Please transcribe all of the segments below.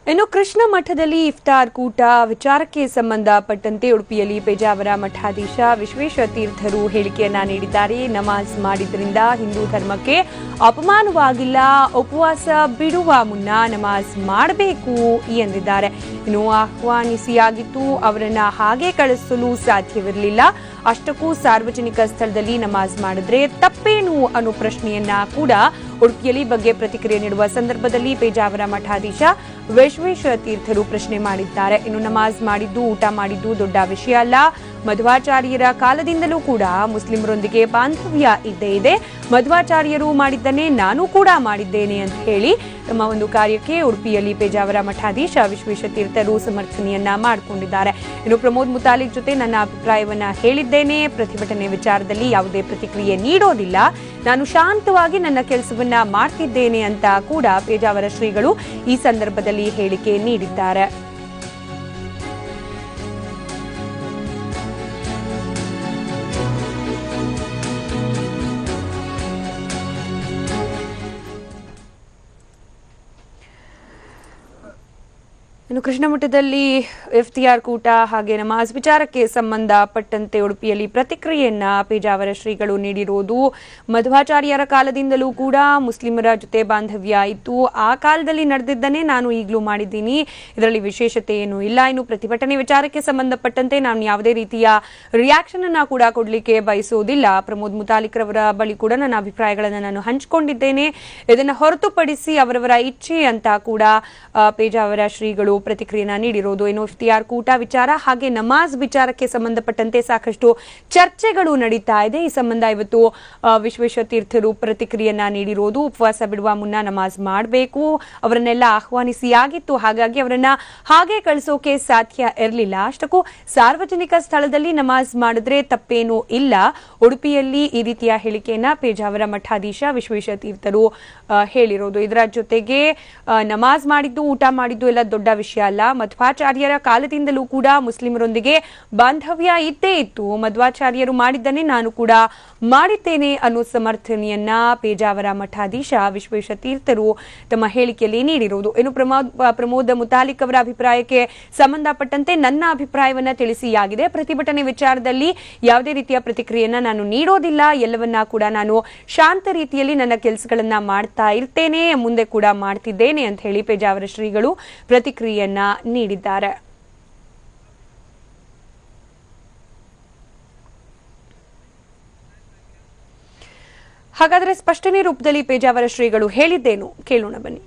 ಇನ್ನು ಕೃಷ್ಣ ಮಠದಲ್ಲಿ ಇಫ್ತಾರ್ ಕೂಟ ವಿಚಾರಕ್ಕೆ ಸಂಬಂಧಪಟ್ಟಂತೆ ಉಡುಪಿಯಲ್ಲಿ ಪೇಜಾವರ ಮಠಾಧೀಶ ವಿಶ್ವೇಶ ತೀರ್ಥರು ಹೇಳಿಕೆಯನ್ನ ನೀಡಿದ್ದಾರೆ. ನಮಾಜ್ ಮಾಡಿದ್ರಿಂದ ಹಿಂದೂ ಧರ್ಮಕ್ಕೆ ಅಪಮಾನವಾಗಿಲ್ಲ, ಉಪವಾಸ ಬಿಡುವ ಮುನ್ನ ನಮಾಜ್ ಮಾಡಬೇಕು ಎಂದಿದ್ದಾರೆ. ಇನ್ನು ಆಹ್ವಾನಿಸಿಯಾಗಿತ್ತು, ಅವರನ್ನ ಹಾಗೆ ಕಳಿಸಲು ಸಾಧ್ಯವಿರಲಿಲ್ಲ. ಅಷ್ಟಕ್ಕೂ ಸಾರ್ವಜನಿಕ ಸ್ಥಳದಲ್ಲಿ ನಮಾಜ್ ಮಾಡಿದ್ರೆ ತಪ್ಪೇನು ಅನ್ನೋ ಪ್ರಶ್ನೆಯನ್ನ ಕೂಡ ಉಡುಪಿಯಲ್ಲಿ ಬಗ್ಗೆ ಪ್ರತಿಕ್ರಿಯೆ ನೀಡುವ ಸಂದರ್ಭದಲ್ಲಿ ಪೇಜಾವರ ಮಠಾಧೀಶ ವಿಶ್ವೇಶ ತೀರ್ಥರು ಪ್ರಶ್ನೆ ಮಾಡಿದ್ದಾರೆ. ಇನ್ನು ನಮಾಜ್ ಮಾಡಿದ್ದು, ಊಟ ಮಾಡಿದ್ದು ದೊಡ್ಡ ವಿಷಯ ಅಲ್ಲ. ಮಧ್ವಾಚಾರ್ಯರ ಕಾಲದಿಂದಲೂ ಕೂಡ ಮುಸ್ಲಿಮರೊಂದಿಗೆ ಬಾಂಧವ್ಯ ಇದ್ದೇ ಇದೆ. ಮಧ್ವಾಚಾರ್ಯರು ಮಾಡಿದ್ದನ್ನೇ ನಾನು ಕೂಡ ಮಾಡಿದ್ದೇನೆ ಅಂತ ಹೇಳಿ ತಮ್ಮ ಒಂದು ಕಾರ್ಯಕ್ಕೆ ಉಡುಪಿಯಲ್ಲಿ ಪೇಜಾವರ ಮಠಾಧೀಶ ವಿಶ್ವೇಶ ತೀರ್ಥರು ಸಮರ್ಥನೆಯನ್ನ ಮಾಡಿಕೊಂಡಿದ್ದಾರೆ. ಇನ್ನು ಪ್ರಮೋದ್ ಮುತಾಲಿಕ್ ಜೊತೆ ನನ್ನ ಅಭಿಪ್ರಾಯವನ್ನ ಹೇಳಿದ್ದೇನೆ. ಪ್ರತಿಭಟನೆ ವಿಚಾರದಲ್ಲಿ ಯಾವುದೇ ಪ್ರತಿಕ್ರಿಯೆ ನೀಡೋದಿಲ್ಲ. ನಾನು ಶಾಂತವಾಗಿ ನನ್ನ ಕೆಲಸವನ್ನ ಮಾಡ್ತಿದ್ದೇನೆ ಅಂತ ಕೂಡ ಪೇಜಾವರ ಶ್ರೀಗಳು ಈ ಸಂದರ್ಭದಲ್ಲಿ ಹೇಳಿಕೆ ನೀಡಿದ್ದಾರೆ. ಇನ್ನು ಕೃಷ್ಣ ಮಠದಲ್ಲಿ ಇಫ್ತಿಯಾರ್ ಕೂಟ ಹಾಗೆ ನಮಾಜ್ ವಿಚಾರಕ್ಕೆ ಸಂಬಂಧಪಟ್ಟಂತೆ ಉಡುಪಿಯಲ್ಲಿ ಪ್ರತಿಕ್ರಿಯೆಯನ್ನ ಪೇಜಾವರ ಶ್ರೀಗಳು ನೀಡಿರುವುದು. ಮಧ್ವಾಚಾರ್ಯರ ಕಾಲದಿಂದಲೂ ಕೂಡ ಮುಸ್ಲಿಮರ ಜೊತೆ ಬಾಂಧವ್ಯ ಇತ್ತು. ಆ ಕಾಲದಲ್ಲಿ ನಡೆದಿದ್ದನ್ನೇ ನಾನು ಈಗಲೂ ಮಾಡಿದ್ದೀನಿ. ಇದರಲ್ಲಿ ವಿಶೇಷತೆ ಏನೂ ಇಲ್ಲ. ಇನ್ನು ಪ್ರತಿಭಟನೆ ವಿಚಾರಕ್ಕೆ ಸಂಬಂಧಪಟ್ಟಂತೆ ನಾನು ಯಾವುದೇ ರೀತಿಯ ರಿಯಾಕ್ಷನ್ ಅನ್ನ ಕೂಡ ಕೊಡ್ಲಿಕ್ಕೆ ಬಯಸುವುದಿಲ್ಲ. ಪ್ರಮೋದ್ ಮುತಾಲಿಕ್ ರವರ ಬಳಿ ಕೂಡ ನನ್ನ ಅಭಿಪ್ರಾಯಗಳನ್ನು ನಾನು ಹಂಚಿಕೊಂಡಿದ್ದೇನೆ. ಇದನ್ನು ಹೊರತುಪಡಿಸಿ ಅವರವರ ಇಚ್ಛೆ ಅಂತ ಕೂಡ ಪೇಜಾವರ ಶ್ರೀಗಳು ಪ್ರತಿಕ್ರಿಯೆಯನ್ನ ನೀಡಿರೋದು. ಇನ್ನು ಇಫ್ತಿಯಾರ್ ಕೂಟ ವಿಚಾರ ಹಾಗೆ ನಮಾಜ್ ವಿಚಾರಕ್ಕೆ ಸಂಬಂಧಪಟ್ಟಂತೆ ಸಾಕಷ್ಟು ಚರ್ಚೆಗಳು ನಡೀತಾ ಇದೆ. ಈ ಸಂಬಂಧ ಇವತ್ತು ವಿಶ್ವೇಶ ತೀರ್ಥರು ಪ್ರತಿಕ್ರಿಯೆಯನ್ನ ನೀಡಿರೋದು. ಉಪವಾಸ ಬಿಡುವ ಮುನ್ನ ನಮಾಜ್ ಮಾಡಬೇಕು, ಅವರನ್ನೆಲ್ಲ ಆಹ್ವಾನಿಸಿಯಾಗಿತ್ತು, ಹಾಗಾಗಿ ಅವರನ್ನ ಹಾಗೆ ಕಳಿಸೋಕೆ ಸಾಧ್ಯ ಇರಲಿಲ್ಲ. ಅಷ್ಟಕ್ಕೂ ಸಾರ್ವಜನಿಕ ಸ್ಥಳದಲ್ಲಿ ನಮಾಜ್ ಮಾಡಿದ್ರೆ ತಪ್ಪೇನೂ ಇಲ್ಲ. ಉಡುಪಿಯಲ್ಲಿ ಈ ರೀತಿಯ ಹೇಳಿಕೆಯನ್ನ ಪೇಜಾವರ ಮಠಾಧೀಶ ವಿಶ್ವೇಶ ತೀರ್ಥರು ಹೇಳಿರೋದು. ಇದರ ಜೊತೆಗೆ ನಮಾಜ್ ಮಾಡಿದ್ದು, ಊಟ ಮಾಡಿದ್ದು ಎಲ್ಲ ದೊಡ್ಡ ವಿಷಯ ಅಲ್ಲ. ಮಧ್ವಾಚಾರ್ಯರ ಕಾಲದಿಂದಲೂ ಕೂಡ ಮುಸ್ಲಿಮರೊಂದಿಗೆ ಬಾಂಧವ್ಯ ಇದ್ದೇ ಇತ್ತು. ಮಧ್ವಾಚಾರ್ಯರು ಮಾಡಿದ್ದನ್ನೇ ನಾನು ಕೂಡ ಮಾಡಿದ್ದೇನೆ ಅನ್ನೋ ಸಮರ್ಥನೆಯನ್ನ ಪೇಜಾವರ ಮಠಾಧೀಶ ವಿಶ್ವೇಶ ತೀರ್ಥರು ತಮ್ಮ ಹೇಳಿಕೆಯಲ್ಲಿ ನೀಡಿರುವುದು. ಇನ್ನು ಪ್ರಮೋದ್ ಮುತಾಲಿಕ್ ಅವರ ಅಭಿಪ್ರಾಯಕ್ಕೆ ಸಂಬಂಧಪಟ್ಟಂತೆ ನನ್ನ ಅಭಿಪ್ರಾಯವನ್ನ ತಿಳಿಸಿಯಾಗಿದೆ. ಪ್ರತಿಭಟನೆ ವಿಚಾರದಲ್ಲಿ ಯಾವುದೇ ರೀತಿಯ ಪ್ರತಿಕ್ರಿಯೆಯನ್ನ ನಾನು ನೀಡೋದಿಲ್ಲ. ಎಲ್ಲವನ್ನ ಕೂಡ ನಾನು ಶಾಂತ ರೀತಿಯಲ್ಲಿ ನನ್ನ ಕೆಲಸಗಳನ್ನ ಮಾಡ್ತಾ ಇರ್ತೇನೆ, ಮುಂದೆ ಕೂಡ ಮಾಡ್ತಿದ್ದೇನೆ ಅಂತ ಹೇಳಿ ಪೇಜಾವರ ಶ್ರೀಗಳು ಪ್ರತಿಕ್ರಿಯೆಯನ್ನ ನೀಡಿದ್ದಾರೆ. ಹಾಗಾದ್ರೆ ಸ್ಪಷ್ಟನೆ ರೂಪದಲ್ಲಿ ಪೇಜಾವರ ಶ್ರೀಗಳು ಹೇಳಿದ್ದೇನು ಕೇಳೋಣ ಬನ್ನಿ.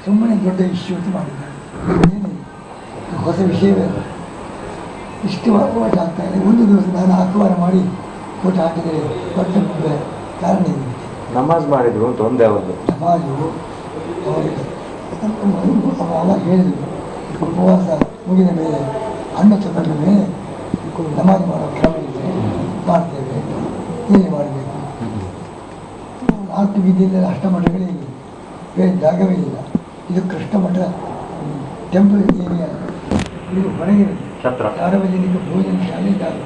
ಸುಮ್ಮನೆ ದೊಡ್ಡ ಇಶ್ಯೂ ಮಾಡಿದ್ದಾರೆ, ಹೊಸ ವಿಷಯವೇ ಇಷ್ಟು ಓಟ್ ಹಾಕ್ತಾ ಇದೆ. ಒಂದು ದಿವಸ ನಾನು ಆಹ್ವಾನ ಮಾಡಿ ಓಟ್ ಹಾಕಿದರೆ ದೊಡ್ಡ ಕಾರಣ ಇದೆ. ನಮಾಜ್ ಮಾಡಿದ್ರು ಅಂತ ಒಂದೇ ಅವತ್ತು ನಮಾಜು ಅವರಿಗೆ ಅವಾಗ ಹೇಳಿದರು, ಉಪವಾಸ ಮುಗಿದ ಮೇಲೆ ಹಣ್ಣು ತಗೊಂಡ ಮೇಲೆ ನಮಾಜ್ ಮಾಡೋ ಕ್ರಮ ಇದೆ, ಮಾಡ್ತೇವೆ, ಎಲ್ಲಿ ಮಾಡಬೇಕು. 4 ಬೀದಿಯಲ್ಲಿ ಅಷ್ಟಮಠಗಳೇ ಇದೆ, ಬೇರೆ ಜಾಗವೇ ಇಲ್ಲ. ಇದು ಕೃಷ್ಣ ಮಠ ಟೆಂಪಲ್ ಏರಿಯಾ, ಇದು ಹೊರಗಿರುತ್ತೆ, ಸಾರ್ವಜನಿಕ ಭೋಜನ ಶಾಲೆ ಜಾಗ.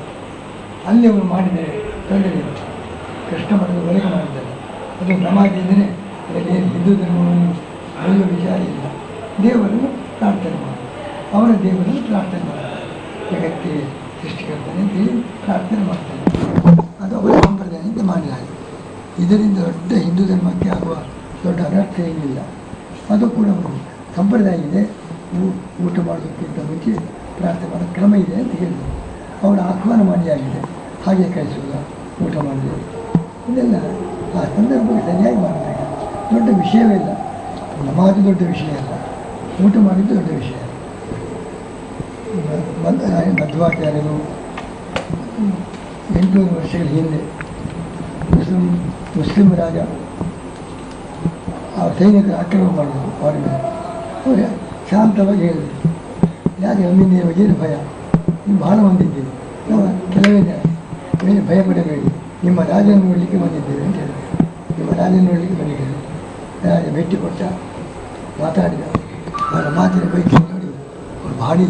ಅಲ್ಲಿ ಅವರು ಮಾಡಿದ್ದಾರೆ, ತೊಂದರೆ ಇಲ್ಲ. ಕೃಷ್ಣ ಮಠದ ಹೊರಗೆ ಮಾಡಿದ್ದಾರೆ. ಅದು ನಮಾಜ್ ಇದ್ದರೆ ಅದರಲ್ಲಿ ಹಿಂದೂ ಧರ್ಮವನ್ನು ಒಳ್ಳೆಯ ವಿಚಾರ ಇಲ್ಲ. ದೇವರನ್ನು ಪ್ರಾರ್ಥನೆ ಮಾಡಿ, ಅವರ ದೇವರನ್ನು ಪ್ರಾರ್ಥನೆ ಮಾಡ್ತಾರೆ. ಜಗಕ್ಕೆ ಸೃಷ್ಟಿಕರ್ತನೆ ಅಂತೇಳಿ ಪ್ರಾರ್ಥನೆ ಮಾಡ್ತಾರೆ. ಅದು ಅವರ ಸಂಪ್ರದಾಯದಿಂದ ಮಾಡಿದ್ದಾರೆ. ಇದರಿಂದ ದೊಡ್ಡ ಹಿಂದೂ ಧರ್ಮಕ್ಕೆ ಆಗುವ ದೊಡ್ಡ ಅನರ್ಥ ಏನಿಲ್ಲ. ಅದು ಕೂಡ ಒಂದು ಸಂಪ್ರದಾಯ ಇದೆ. ಊಟ ಮಾಡೋದಕ್ಕಿಂತ ಮುಂಚೆ ಪ್ರಾರ್ಥನೆ ಮಾಡೋ ಕ್ರಮ ಇದೆ ಅಂತ ಹೇಳಿದರು. ಅವರ ಆಹ್ವಾನ ಮಾಡಿ ಆಗಿದೆ, ಹಾಗೆ ಕಳಿಸೋಲ್ಲ, ಊಟ ಮಾಡಿದೆ. ಇದೆಲ್ಲ ಆ ಸಂದರ್ಭಕ್ಕೆ ಸರಿಯಾಗಿ ಮಾಡಬೇಕು. ದೊಡ್ಡ ವಿಷಯವೇ ಇಲ್ಲ. ನಮಾಜು ದೊಡ್ಡ ವಿಷಯ ಅಲ್ಲ, ಊಟ ಮಾಡಿದ್ದು ದೊಡ್ಡ ವಿಷಯ. ಮಧ್ವಾಚಾರ್ಯರು 800 ವರ್ಷಗಳ ಹಿಂದೆ ಮುಸ್ಲಿಂ ರಾಜ ಆ ಸೈನಿಕರು ಆಕ್ರಮಣ ಮಾಡಿದರು ಅವರ ಮೇಲೆ. ಅವರು ಶಾಂತವಾಗಿ ಹೇಳಿದರು, ಯಾಕೆ ನಮ್ಮಿಂದ ಏನು ಭಯ, ನೀವು ಬಹಳ ಬಂದಿದ್ದೀವಿ, ನಾವು ಕೆಲವೇ ಜನ, ಏನು ಭಯ ಪಡಬೇಡಿ, ನಿಮ್ಮ ರಾಜನ ನೋಡಲಿಕ್ಕೆ ಬಂದಿದ್ದೇವೆ ಅಂತ ಹೇಳಿದರು. ನಿಮ್ಮ ರಾಜನ ನೋಡಲಿಕ್ಕೆ ಬಂದಿದ್ದೇವೆ. ರಾಜ ಭೇಟಿ ಕೊಟ್ಟ, ಮಾತಾಡಿದ. ಅವರ ಮಾತಿನ ಪೈಕಿ ನೋಡಿ ಭಾರಿ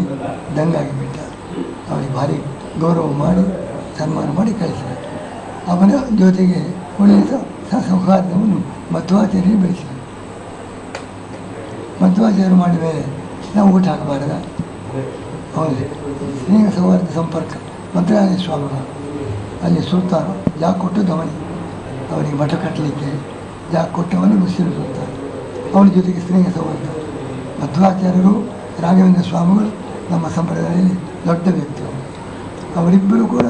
ದಂಗಾಗಿ ಬಿಟ್ಟ. ಅವರಿಗೆ ಭಾರಿ ಗೌರವ ಮಾಡಿ ಸನ್ಮಾನ ಮಾಡಿ ಕಳಿಸಿದರು. ಅವನ ಜೊತೆಗೆ ಒಳ್ಳೆಯ ಸೌಹಾರ್ದವನ್ನು ಮಧ್ವಾಚಾರ್ಯ ಬೆಳೆಸಿದರು. ಮಧ್ವಾಚಾರ್ಯ ಮಾಡಿದ ಮೇಲೆ ನಾವು ಊಟ ಹಾಕಬಾರ್ದ? ಹೌದು. ಸ್ನೇಹ ಸೌಹಾರ್ದ ಸಂಪರ್ಕ ಮಂತ್ರಾಲಯ ಸ್ವಾಮಿಗಳು ಅಲ್ಲಿ ಸುಲ್ತಾನ ಜಾಗ ಕೊಟ್ಟದ್ದು ಅವನಿಗೆ ಮಠ ಕಟ್ಟಲಿಕ್ಕೆ ಜಾಗ ಕೊಟ್ಟವನು ಮುಸ್ಲಿಂ ಸುಲ್ತಾನ. ಅವನ ಜೊತೆಗೆ ಸ್ನೇಹ ಸೌಹಾರ್ದ. ಮಧ್ವಾಚಾರ್ಯರು ರಾಘವೇಂದ್ರ ಸ್ವಾಮಿಗಳು ನಮ್ಮ ಸಂಪ್ರದಾಯದಲ್ಲಿ ದೊಡ್ಡ ವ್ಯಕ್ತಿಗಳು. ಅವರಿಬ್ಬರು ಕೂಡ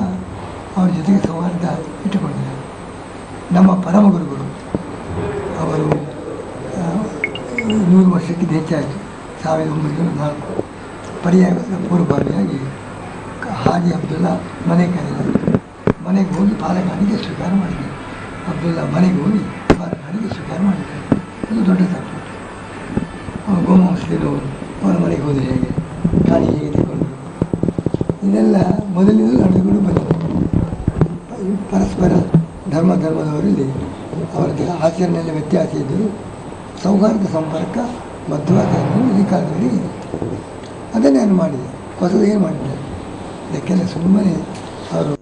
ಅವರ ಜೊತೆಗೆ ಸೌಹಾರ್ದ ಇಟ್ಟುಕೊಂಡಿದ್ದಾರೆ. ನಮ್ಮ ಪರಮ ಗುರುಗಳು ಅವರು 100 ವರ್ಷಕ್ಕಿಂತ ಹೆಚ್ಚಾಯಿತು. 1904 ಪರ್ಯಾಯ ಪೂರ್ವಭಾವಿಯಾಗಿ ಹಾಜಿ ಅಬ್ದುಲ್ಲಾ ಮನೆ ಕರೆದರು. ಮನೆಗೆ ಹೋಗಿ ಪಾಲಕಾಣಿಗೆ ಸ್ವೀಕಾರ ಮಾಡಿದ್ದಾರೆ. ಅಬ್ದುಲ್ಲಾ ಮನೆಗೆ ಹೋಗಿ ಪಾಲಕಾಣಿಗೆ ಸ್ವೀಕಾರ ಮಾಡಿದ್ದಾರೆ. ಅದು ದೊಡ್ಡ ತಪ್ಪು. ಗೋಮಾಂಸರು ಅವರ ಮನೆಗೆ ಹೋದರೆ ಹೇಗೆ, ಕಾಣಿ ಹೇಗೆ ತಗೊಂಡು, ಇದೆಲ್ಲ ಮೊದಲಿಂದಲೂ ನಡೆದುಕೊಂಡು ಬಂದಿದೆ. ಪರಸ್ಪರ ಧರ್ಮದವರಲ್ಲಿ ಅವರ ಆಚರಣೆಯಲ್ಲಿ ವ್ಯತ್ಯಾಸ ಇದ್ದರೂ ಸೌಹಾರ್ದ ಸಂಪರ್ಕ ಮಧ್ವಾಚಾರ್ಯರು ಈ ಕಾಲದಲ್ಲಿ ಇದೆ. ಅದನ್ನೇ ನಾನು ಮಾಡಿದೆ. ಹೊಸದು ಏನು ಮಾಡಿದ್ದಾರೆ? ಇದಕ್ಕೆಲ್ಲ ಸುಮ್ಮನೆ ಅವರು